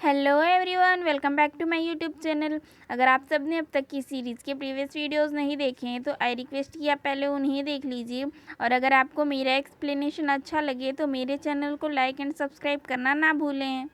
Hello everyone, welcome back to my YouTube channel. अगर आप सब ने अब तक की सीरीज़ के प्रीवियस वीडियोस नहीं देखे हैं तो आई रिक्वेस्ट कि आप पहले उन्हें देख लीजिए। और अगर आपको मेरा एक्सप्लेनेशन अच्छा लगे तो मेरे चैनल को लाइक एंड सब्सक्राइब करना ना भूलें।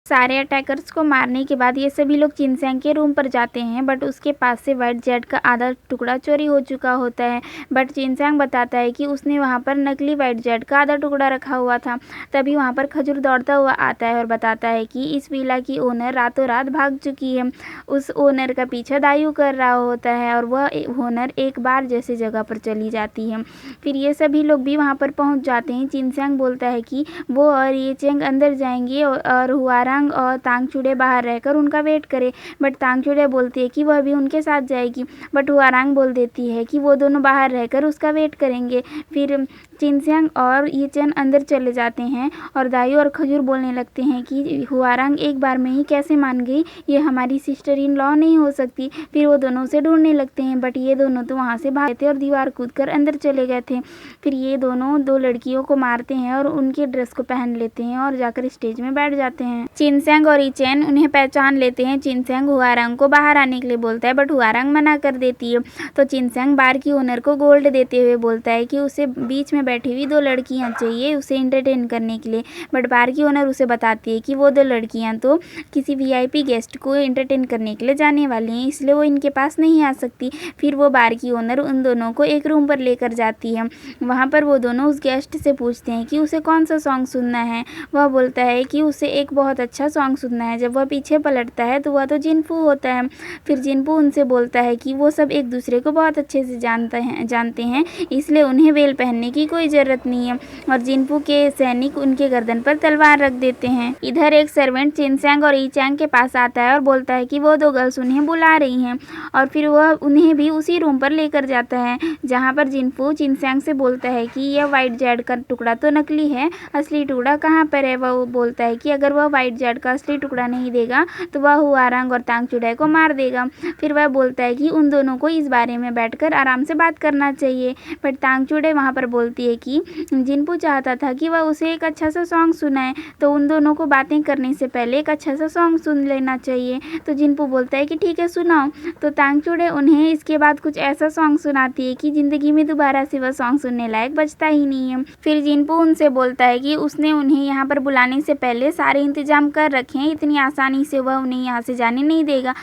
सारे अटैकर्स को मारने के बाद ये सभी लोग चिनसैंग के रूम पर जाते हैं, बट उसके पास से वाइट जेट का आधा टुकड़ा चोरी हो चुका होता है। बट चिनसैंग बताता है कि उसने वहाँ पर नकली वाइट जेट का आधा टुकड़ा रखा हुआ था। तभी वहाँ पर खजूर दौड़ता हुआ आता है और बताता है कि इस विला की ओनर रातों रात भाग चुकी है। उस ओनर का पीछा दायू कर रहा होता है और वह ओनर एक बार जैसे जगह पर चली जाती है। फिर ये सभी लोग भी वहाँ पर पहुँच जाते हैं। चिनसैंग बोलता है कि वो और ये चेंग अंदर जाएंगे और हुआरांग और तांगचूड़े बाहर रहकर उनका वेट करे। बट तांगचूड़े बोलती है कि वह भी उनके साथ जाएगी, बट हुआरांग बोल देती है कि वो दोनों बाहर रहकर उसका वेट करेंगे। फिर चिनसैंग और ये चेन अंदर चले जाते हैं और दायू और खजूर बोलने लगते हैं कि हुआरांग एक बार में ही कैसे मान गई, ये हमारी सिस्टर इन लॉ नहीं हो सकती। फिर वो दोनों से ढूंढने लगते हैं, बट ये दोनों तो वहाँ से भागे थे और दीवार कूदकर अंदर चले गए थे। फिर ये दोनों दो लड़कियों को मारते हैं और उनके ड्रेस को पहन लेते हैं और जाकर स्टेज में बैठ जाते हैं। चिनसैंग और इचेन उन्हें पहचान लेते हैं। चिनसैंग हुआरांग को बाहर आने के लिए बोलता है, बट हुआरांग मना कर देती है। तो चिनसैंग बार की ओनर को गोल्ड देते हुए बोलता है कि उसे बीच में बैठी हुई दो लड़कियां चाहिए उसे एंटरटेन करने के लिए। बट बार की ओनर उसे बताती है कि वो दो लड़कियां तो किसी वीआईपी गेस्ट को एंटरटेन करने के लिए जाने वाली हैं, इसलिए वो इनके पास नहीं आ सकती। फिर वो बार की ओनर उन दोनों को एक रूम पर लेकर जाती है। वहाँ पर वो दोनों उस गेस्ट से पूछते हैं कि उसे कौन सा सॉन्ग सुनना है। वह बोलता है कि उसे एक बहुत अच्छा सॉन्ग सुनना है। जब वह पीछे पलटता है तो वह तो जिनफू होता है। फिर जिनफू उनसे बोलता है कि वो सब एक दूसरे को बहुत अच्छे से जानते हैं, इसलिए उन्हें वेल पहनने की कोई ज़रूरत नहीं है। और जिनफू के सैनिक उनके गर्दन पर तलवार रख देते हैं। इधर एक सर्वेंट चिनसैंग और ईचैंग के पास आता है और बोलता है कि वो दो गर्ल्स उन्हें बुला रही हैं, और फिर वह उन्हें भी उसी रूम पर लेकर जाता है जहाँ पर जिनफू चिनसैंग से बोलता है कि यह वाइट जेड का टुकड़ा तो नकली है, असली टुकड़ा कहाँ पर है। वह बोलता है कि अगर वह वाइट जेड का असली टुकड़ा नहीं देगा तो वह हुआरांग और तांगचूड़े को मार देगा। फिर वह बोलता है कि उन दोनों को इस बारे में बैठकर आराम से बात करना चाहिए। बट तांगचूड़े वहाँ पर बोलती है कि जिनपू चाहता था कि वह उसे एक अच्छा सा सॉन्ग सुनाए, तो उन दोनों को बातें करने से पहले एक अच्छा सा सॉन्ग सुन लेना चाहिए। तो जिनपू बोलता है कि ठीक है सुनाओ। तो तांगचूड़े उन्हें इसके बाद कुछ ऐसा सॉन्ग सुनाती है कि ज़िंदगी में दोबारा से वह सॉन्ग सुनने लायक बचता ही नहीं है। फिर जिनपू उनसे बोलता है कि उसने उन्हें यहाँ पर बुलाने से पहले सारे इंतजाम कर रखे हैं, इतनी आसानी से वह उन्हें यहाँ से जाने नहीं देगा।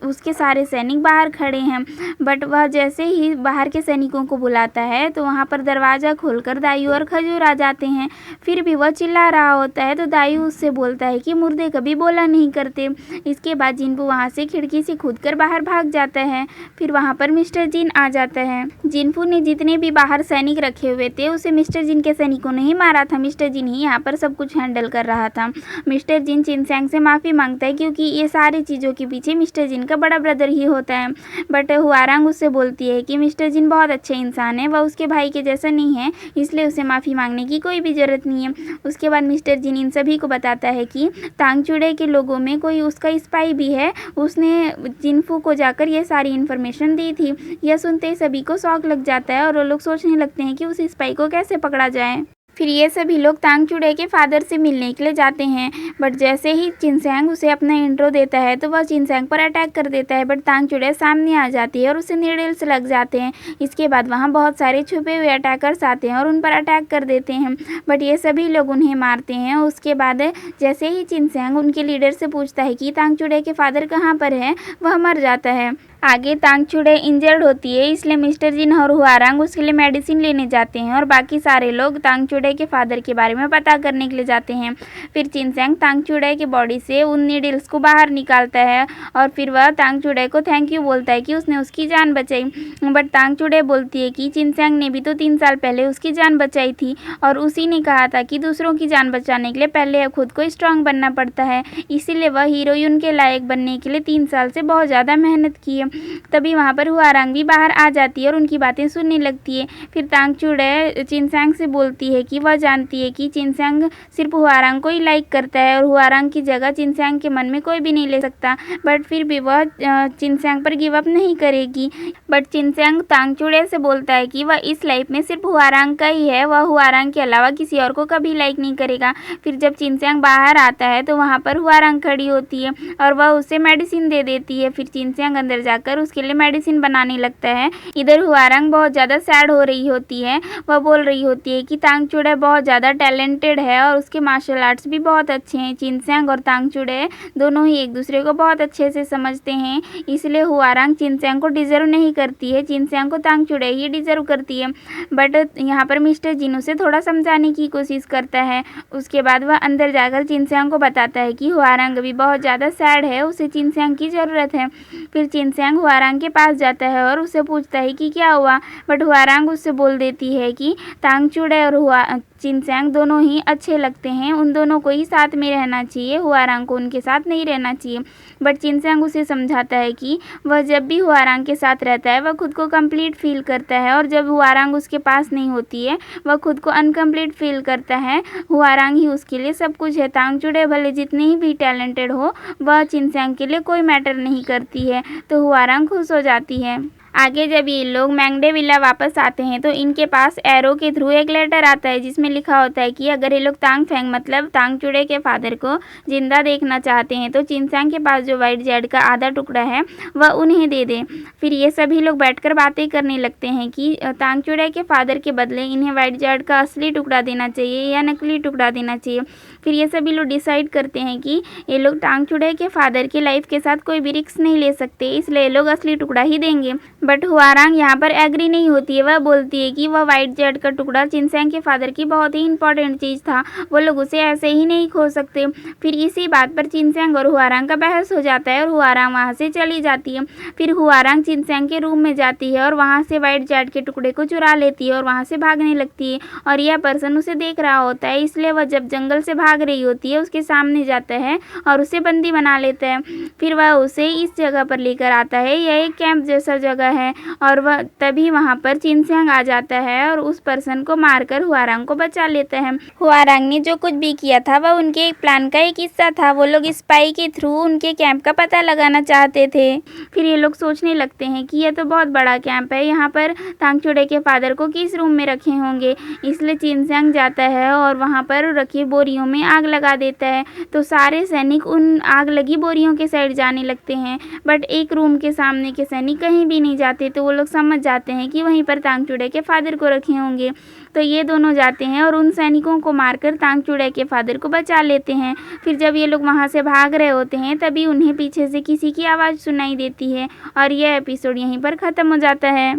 उसके सारे सैनिक बाहर खड़े हैं। बट वह जैसे ही बाहर के सैनिकों को बुलाता है तो वहाँ पर दरवाज़ा खोलकर दायू और खजूर आ जाते हैं। फिर भी वह चिल्ला रहा होता है तो दायू उससे बोलता है कि मुर्दे कभी बोला नहीं करते। इसके बाद जिनपू वहाँ से खिड़की से कूदकर बाहर भाग जाता है। फिर वहाँ पर मिस्टर जिन आ जाता है। जिनपू ने जितने भी बाहर सैनिक रखे हुए थे उसे मिस्टर जिन के सैनिकों ने ही मारा था। मिस्टर जिन ही यहाँ पर सब कुछ हैंडल कर रहा था। मिस्टर जिन चिनसैंग से माफ़ी मांगता है क्योंकि ये सारी चीज़ों के पीछे मिस्टर जिन का बड़ा ब्रदर ही होता है। बट हुआरांग उससे बोलती है कि मिस्टर जिन बहुत अच्छे इंसान है, वह उसके भाई के जैसा नहीं है, इसलिए उसे माफ़ी मांगने की कोई भी ज़रूरत नहीं है। उसके बाद मिस्टर जिन इन सभी को बताता है कि तांगचूड़े के लोगों में कोई उसका स्पाई भी है, उसने जिनफू को जाकर ये सारी इन्फॉर्मेशन दी थी। यह सुनते ही सभी को शौक लग जाता है और वो लोग सोचने लगते हैं कि उस स्पाई को कैसे पकड़ा जाए। फिर ये सभी लोग तांगचूड़े के फादर से मिलने के लिए जाते हैं। बट जैसे ही चिनसैंग उसे अपना इंट्रो देता है तो वह चिनसैंग पर अटैक कर देता है। बट तांगचूड़े सामने आ जाती है और उसे नीडल्स लग जाते हैं। इसके बाद वहाँ बहुत सारे छुपे हुए अटैकर्स आते हैं और उन पर अटैक कर देते हैं। बट ये सभी लोग उन्हें मारते हैं। उसके बाद जैसे ही चिनसैंग उनके लीडर से पूछता है कि तांगचूड़े के फादर कहाँ पर है, वह मर जाता है। आगे तांगचूड़े इंजर्ड होती है, इसलिए मिस्टर जिन और हुआरांग उसके लिए मेडिसिन लेने जाते हैं और बाकी सारे लोग तांगचूड़े के फादर के बारे में पता करने के लिए जाते हैं। फिर चिनसैंग तांगचूड़े की बॉडी से उन नीडल्स को बाहर निकालता है और फिर वह तांगचूड़े को थैंक यू बोलता है कि उसने उसकी जान बचाई। बट तांगचूड़े बोलती है कि चिनसैंग ने भी तो 3 साल पहले उसकी जान बचाई थी और उसी ने कहा था कि दूसरों की जान बचाने के लिए पहले खुद को स्ट्रांग बनना पड़ता है, इसीलिए वह हीरोइन के लायक बनने के लिए 3 साल से बहुत ज़्यादा मेहनत की है। तभी वहाँ पर हुआरांग भी बाहर आ जाती है और उनकी बातें सुनने लगती है। फिर तांगचूड़े चिनसैंग से बोलती है कि वह जानती है कि चिनसैंग सिर्फ हुआरांग को ही लाइक करता है और हुआरांग की जगह चिनसैंग के मन में कोई भी नहीं ले सकता, बट फिर भी वह चिनसैंग पर गिव अप नहीं करेगी। बट चिनसैंग तांगचूड़े से बोलता है कि वह इस लाइफ में सिर्फ हुआरांग का ही है, वह हुआरांग के अलावा किसी और को कभी लाइक नहीं करेगा। फिर जब चिनसैंग बाहर आता है तो वहाँ पर हुआरांग खड़ी होती है और वह उसे मेडिसिन दे देती है। फिर चिनसैंग अंदर जाकर उसके लिए मेडिसिन बनाने लगता है। इधर हुआरांग बहुत ज़्यादा सैड हो रही होती है, वह बोल रही होती है कि तांगचूड़े बहुत ज़्यादा टैलेंटेड है और उसके मार्शल आर्ट्स भी बहुत अच्छे हैं। चिनसैंग और तांगचूड़े दोनों ही एक दूसरे को बहुत अच्छे से समझते हैं, इसलिए हुआरांग चिनसैंग को डिजर्व नहीं करती है, चिनसैंग को तांगचूड़े ही डिजर्व करती है। बट यहाँ पर मिस्टर जिन उसे थोड़ा समझाने की कोशिश करता है। उसके बाद वह अंदर जाकर चिनसैंग को बताता है कि हुआरांग अभी बहुत ज़्यादा सैड है, उसे चिनसैंग की ज़रूरत है। फिर चिनसैंग हुआरांग के पास जाता है और उससे पूछता है कि क्या हुआ, बट हुआरांग उससे बोल देती है कि तांगचूड़े और चिनसैंग दोनों ही अच्छे लगते हैं, उन दोनों को ही साथ में रहना चाहिए, हुआरांग को उनके साथ नहीं रहना चाहिए। बट चिनसैंग उसे समझाता है कि वह जब भी हुआरांग के साथ रहता है वह खुद को कंप्लीट फील करता है और जब हुआरांग उसके पास नहीं होती है वह खुद को अनकम्प्लीट फील करता है। हुआरांग ही उसके लिए सब कुछ है। तांगचूड़े भले जितनी ही भी टैलेंटेड हो, वह चिनसैंग के लिए कोई मैटर नहीं करती है। तो हुआरांग खुश हो जाती है। आगे जब ये लोग मैंगडे विला वापस आते हैं तो इनके पास एरो के थ्रू एक लेटर आता है जिसमें लिखा होता है कि अगर ये लोग तांगफेंग मतलब तांगचूड़े के फादर को जिंदा देखना चाहते हैं तो चिनसैंग के पास जो वाइट जेड का आधा टुकड़ा है वह उन्हें दे दें। फिर ये सभी लोग बैठकर बातें करने लगते हैं कि तांगचूड़े के फादर के बदले इन्हें वाइट जेड का असली टुकड़ा देना चाहिए या नकली टुकड़ा देना चाहिए। फिर ये सभी लोग डिसाइड करते हैं कि ये लोग तांगचूड़े के फादर की लाइफ के साथ कोई भी रिस्क नहीं ले सकते, इसलिए ये लोग असली टुकड़ा ही देंगे। बट हुआरांग यहाँ पर एग्री नहीं होती है, वह बोलती है कि वह वाइट जेड का टुकड़ा चिनसैंग के फादर की बहुत ही इंपॉर्टेंट चीज़ था, वो लोग उसे ऐसे ही नहीं खो सकते। फिर इसी बात पर चिनसैंग और हुआरांग का बहस हो जाता है और हुआरांग वहाँ से चली जाती है। फिर हुआरांग चिनसैंग के रूम में जाती है और वहाँ से वाइट जेड के टुकड़े को चुरा लेती है और वहाँ से भागने लगती है और यह पर्सन उसे देख रहा होता है, इसलिए वह जब जंगल से भाग रही होती है उसके सामने जाता है और उसे बंदी बना लेता है। फिर वह उसे इस जगह पर लेकर आता है, यह एक कैंप जैसा जगह है और वह तभी वहाँ पर चिनसैंग आ जाता है और उस पर्सन को मारकर हुआरांग को बचा लेता है। हुआरांग ने जो कुछ भी किया था वह उनके एक प्लान का एक हिस्सा था, वो लोग स्पाई के थ्रू उनके कैंप का पता लगाना चाहते थे। फिर ये लोग सोचने लगते हैं कि यह तो बहुत बड़ा कैंप है, यहाँ पर तांगचूड़े के फादर को किस रूम में रखे होंगे, इसलिए चिनसैंग जाता है और वहाँ पर रखी बोरियों में आग लगा देता है। तो सारे सैनिक उन आग लगी बोरियों के साइड जाने लगते हैं, बट एक रूम के सामने के सैनिक कहीं भी नहीं जाते, तो वो लोग समझ जाते हैं कि वहीं पर तांगचूड़े के फादर को रखे होंगे। तो ये दोनों जाते हैं और उन सैनिकों को मारकर तांगचूड़े के फादर को बचा लेते हैं। फिर जब ये लोग वहाँ से भाग रहे होते हैं तभी उन्हें पीछे से किसी की आवाज़ सुनाई देती है और यह एपिसोड यहीं पर ख़त्म हो जाता है।